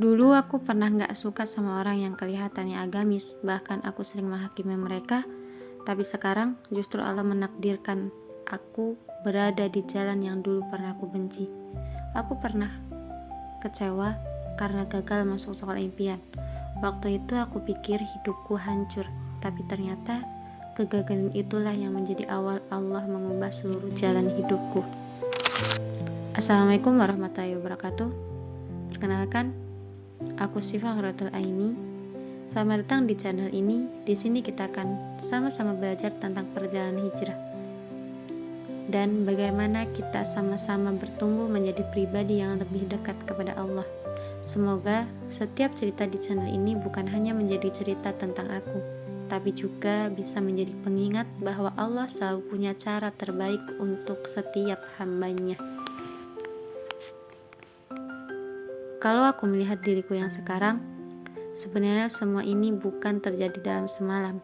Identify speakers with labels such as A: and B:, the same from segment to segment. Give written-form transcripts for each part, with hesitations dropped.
A: Dulu aku pernah gak suka sama orang yang kelihatannya agamis, bahkan aku sering menghakimi mereka. Tapi sekarang justru Allah menakdirkan aku berada di jalan yang dulu pernah aku benci. Aku pernah kecewa karena gagal masuk sekolah impian. Waktu itu aku pikir hidupku hancur, tapi ternyata kegagalan itulah yang menjadi awal Allah mengubah seluruh jalan hidupku. Assalamualaikum warahmatullahi wabarakatuh. Perkenalkan, aku Syifa Khairotul Aini. Selamat datang di channel ini. Di sini kita akan sama-sama belajar tentang perjalanan hijrah dan bagaimana kita sama-sama bertumbuh menjadi pribadi yang lebih dekat kepada Allah. Semoga setiap cerita di channel ini bukan hanya menjadi cerita tentang aku, tapi juga bisa menjadi pengingat bahwa Allah selalu punya cara terbaik untuk setiap hambanya. Kalau aku melihat diriku yang sekarang, sebenarnya semua ini bukan terjadi dalam semalam.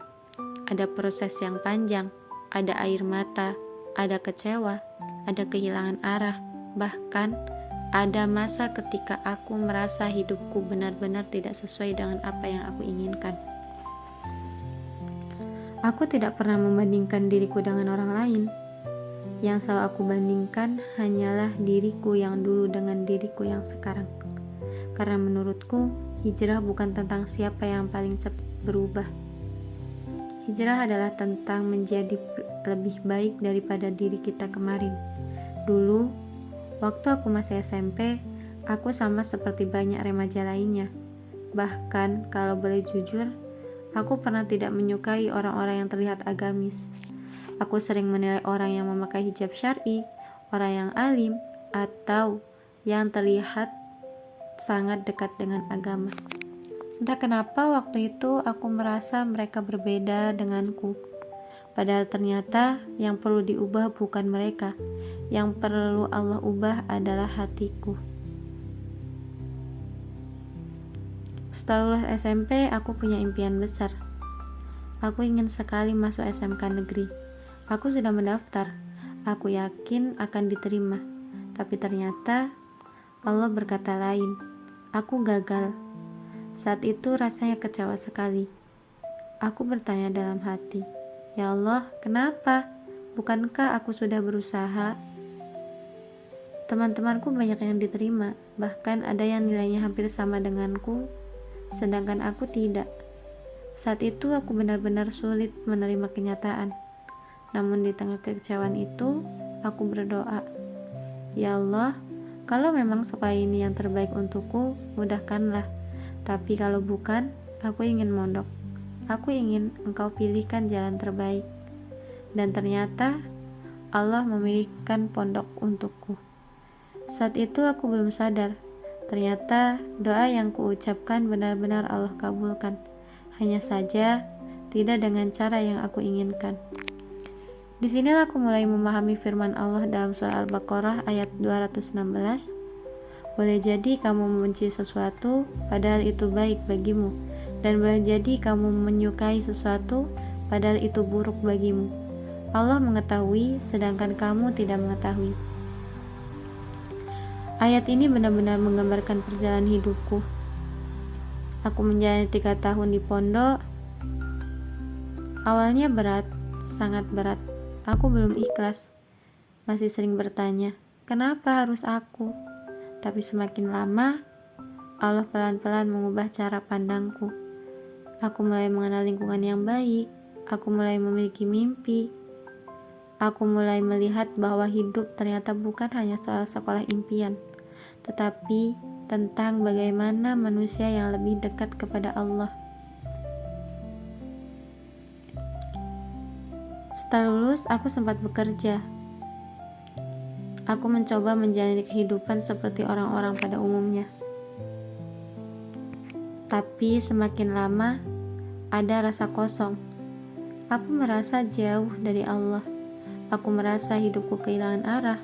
A: Ada proses yang panjang, ada air mata, ada kecewa, ada kehilangan arah, bahkan ada masa ketika aku merasa hidupku benar-benar tidak sesuai dengan apa yang aku inginkan. Aku tidak pernah membandingkan diriku dengan orang lain. Yang selalu aku bandingkan hanyalah diriku yang dulu dengan diriku yang sekarang. Karena menurutku, hijrah bukan tentang siapa yang paling cepat berubah. Hijrah adalah tentang menjadi lebih baik daripada diri kita kemarin. Dulu, waktu aku masih SMP, aku sama seperti banyak remaja lainnya. Bahkan, kalau boleh jujur, aku pernah tidak menyukai orang-orang yang terlihat agamis. Aku sering menilai orang yang memakai hijab syar'i, orang yang alim, atau yang terlihat sangat dekat dengan agama. Entah kenapa waktu itu aku merasa mereka berbeda denganku. Padahal ternyata yang perlu diubah bukan mereka. Yang perlu Allah ubah adalah hatiku. Setelah lulus SMP, aku punya impian besar. Aku ingin sekali masuk SMK negeri. Aku sudah mendaftar. Aku yakin akan diterima. Tapi ternyata Allah berkata lain. Aku gagal. Saat itu rasanya kecewa sekali. Aku bertanya dalam hati, "Ya Allah, kenapa? Bukankah aku sudah berusaha?" Teman-temanku banyak yang diterima, bahkan ada yang nilainya hampir sama denganku, sedangkan aku tidak. Saat itu aku benar-benar sulit menerima kenyataan. Namun di tengah kekecewaan itu, aku berdoa, "Ya Allah, kalau memang sekolah ini yang terbaik untukku, mudahkanlah. Tapi kalau bukan, aku ingin mondok. Aku ingin Engkau pilihkan jalan terbaik." Dan ternyata Allah memilihkan pondok untukku. Saat itu aku belum sadar. Ternyata doa yang kuucapkan benar-benar Allah kabulkan. Hanya saja tidak dengan cara yang aku inginkan. Di sinilah aku mulai memahami firman Allah dalam surah Al-Baqarah ayat 216. Boleh jadi kamu membenci sesuatu padahal itu baik bagimu, dan boleh jadi kamu menyukai sesuatu padahal itu buruk bagimu. Allah mengetahui sedangkan kamu tidak mengetahui. Ayat ini benar-benar menggambarkan perjalanan hidupku. Aku menjalani 3 tahun di pondok. Awalnya berat, sangat berat. Aku belum ikhlas, masih sering bertanya, kenapa harus aku? Tapi semakin lama, Allah pelan-pelan mengubah cara pandangku. Aku mulai mengenal lingkungan yang baik, aku mulai memiliki mimpi. Aku mulai melihat bahwa hidup ternyata bukan hanya soal sekolah impian, tetapi tentang bagaimana manusia yang lebih dekat kepada Allah. Setelah lulus, aku sempat bekerja. Aku mencoba menjalani kehidupan seperti orang-orang pada umumnya. Tapi semakin lama, ada rasa kosong. Aku merasa jauh dari Allah. Aku merasa hidupku kehilangan arah.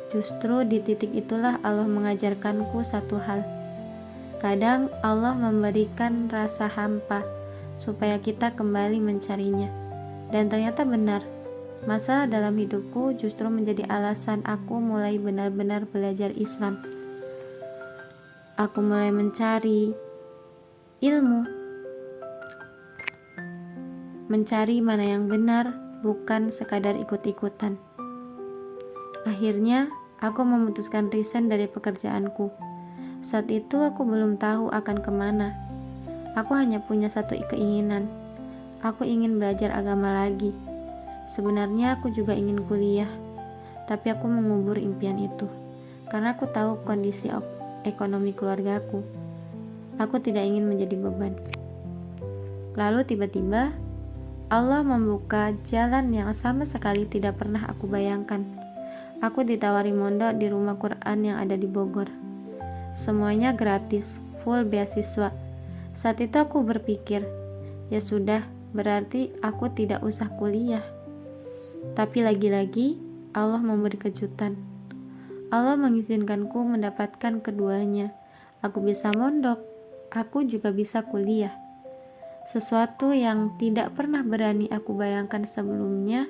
A: Justru di titik itulah Allah mengajarkanku satu hal. Kadang Allah memberikan rasa hampa supaya kita kembali mencarinya. Dan ternyata benar, masalah dalam hidupku justru menjadi alasan aku mulai benar-benar belajar Islam. aku mulai mencari ilmu, mencari mana yang benar, bukan sekadar ikut-ikutan. Akhirnya, aku memutuskan resign dari pekerjaanku. Saat itu aku belum tahu akan kemana. Aku hanya punya satu keinginan. Aku ingin belajar agama lagi. Sebenarnya aku juga ingin kuliah, tapi aku mengubur impian itu. Karena aku tahu kondisi ekonomi keluargaku. Aku tidak ingin menjadi beban. Lalu tiba-tiba, Allah membuka jalan yang sama sekali tidak pernah aku bayangkan. Aku ditawari mondok di rumah Quran yang ada di Bogor. Semuanya gratis, full beasiswa. Saat itu aku berpikir, ya sudah, berarti aku tidak usah kuliah. Tapi lagi-lagi, Allah memberi kejutan. Allah mengizinkanku mendapatkan keduanya. Aku bisa mondok, aku juga bisa kuliah. Sesuatu yang tidak pernah berani aku bayangkan sebelumnya,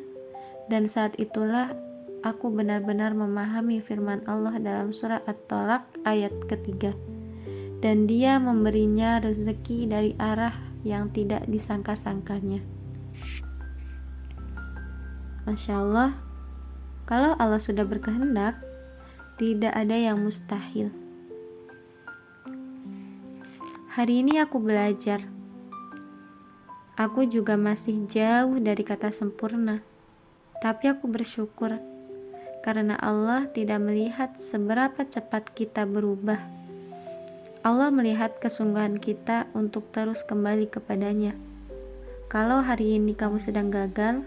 A: dan saat itulah aku benar-benar memahami firman Allah dalam surah At-Tolak ayat ketiga. Dan Dia memberinya rezeki dari arah yang tidak disangka-sangkanya. Masya Allah, kalau Allah sudah berkehendak, tidak ada yang mustahil. Hari ini aku belajar. Aku juga masih jauh dari kata sempurna, tapi aku bersyukur karena Allah tidak melihat seberapa cepat kita berubah. Allah melihat kesungguhan kita untuk terus kembali kepadanya. Kalau hari ini kamu sedang gagal,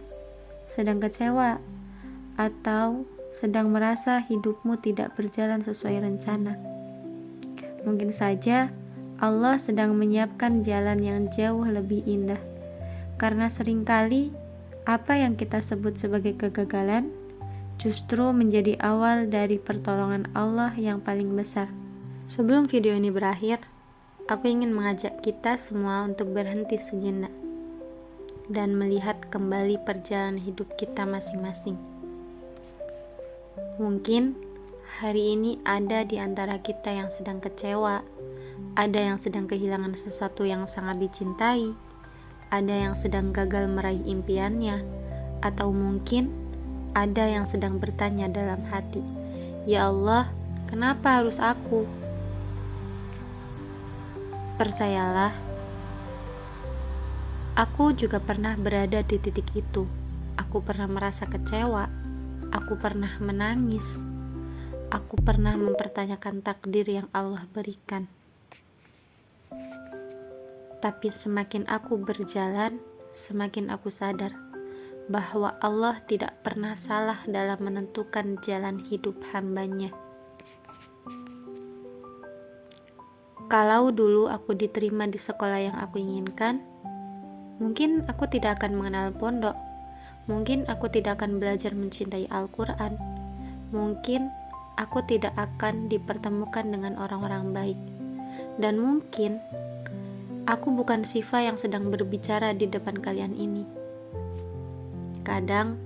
A: sedang kecewa, atau sedang merasa hidupmu tidak berjalan sesuai rencana, mungkin saja Allah sedang menyiapkan jalan yang jauh lebih indah. Karena seringkali apa yang kita sebut sebagai kegagalan justru menjadi awal dari pertolongan Allah yang paling besar. Sebelum video ini berakhir, aku ingin mengajak kita semua untuk berhenti sejenak dan melihat kembali perjalanan hidup kita masing-masing. Mungkin hari ini ada di antara kita yang sedang kecewa, ada yang sedang kehilangan sesuatu yang sangat dicintai, ada yang sedang gagal meraih impiannya, atau mungkin ada yang sedang bertanya dalam hati, "Ya Allah, kenapa harus aku?" Percayalah, aku juga pernah berada di titik itu. Aku pernah merasa kecewa, aku pernah menangis, aku pernah mempertanyakan takdir yang Allah berikan. Tapi semakin aku berjalan, semakin aku sadar bahwa Allah tidak pernah salah dalam menentukan jalan hidup hambanya. Kalau dulu aku diterima di sekolah yang aku inginkan, mungkin aku tidak akan mengenal pondok, mungkin aku tidak akan belajar mencintai Al-Quran, mungkin aku tidak akan dipertemukan dengan orang-orang baik, dan mungkin aku bukan Siva yang sedang berbicara di depan kalian ini. Kadang,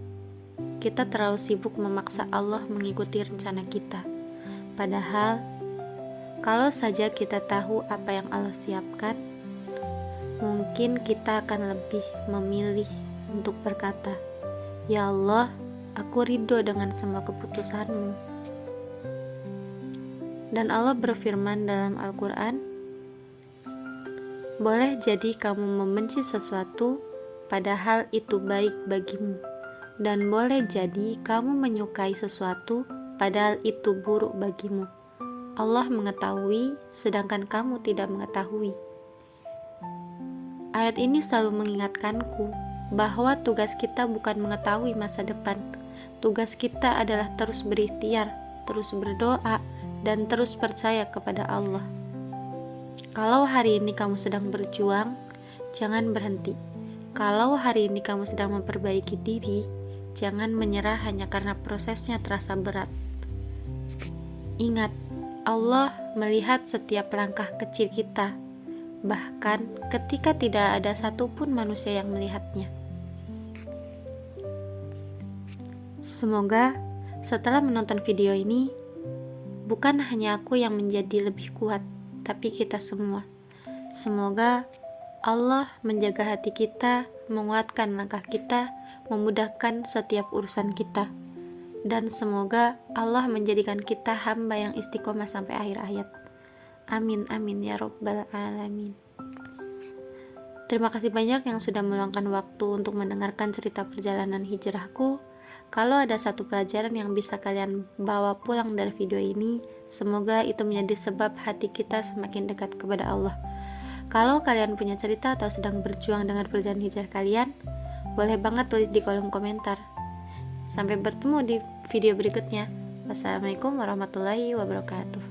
A: kita terlalu sibuk memaksa Allah mengikuti rencana kita. Padahal, kalau saja kita tahu apa yang Allah siapkan, mungkin kita akan lebih memilih untuk berkata, "Ya Allah, aku ridho dengan semua keputusan-Mu." Dan Allah berfirman dalam Al-Quran, "Boleh jadi kamu membenci sesuatu padahal itu baik bagimu, dan boleh jadi kamu menyukai sesuatu padahal itu buruk bagimu. Allah mengetahui sedangkan kamu tidak mengetahui." Ayat ini selalu mengingatkanku bahwa tugas kita bukan mengetahui masa depan. Tugas kita adalah terus berikhtiar, terus berdoa, dan terus percaya kepada Allah. Kalau hari ini kamu sedang berjuang, jangan berhenti. Kalau hari ini kamu sedang memperbaiki diri, jangan menyerah hanya karena prosesnya terasa berat. Ingat, Allah melihat setiap langkah kecil kita, bahkan ketika tidak ada satupun manusia yang melihatnya. Semoga setelah menonton video ini, bukan hanya aku yang menjadi lebih kuat, tapi kita semua. Semoga Allah menjaga hati kita, menguatkan langkah kita, memudahkan setiap urusan kita. Dan semoga Allah menjadikan kita hamba yang istiqomah sampai akhir hayat. Amin amin ya robbal alamin. Terima kasih banyak yang sudah meluangkan waktu untuk mendengarkan cerita perjalanan hijrahku. Kalau ada satu pelajaran yang bisa kalian bawa pulang dari video ini, semoga itu menjadi sebab hati kita semakin dekat kepada Allah. Kalau kalian punya cerita atau sedang berjuang dengan perjalanan hijrah kalian, boleh banget tulis di kolom komentar. Sampai bertemu di video berikutnya. Wassalamualaikum warahmatullahi wabarakatuh.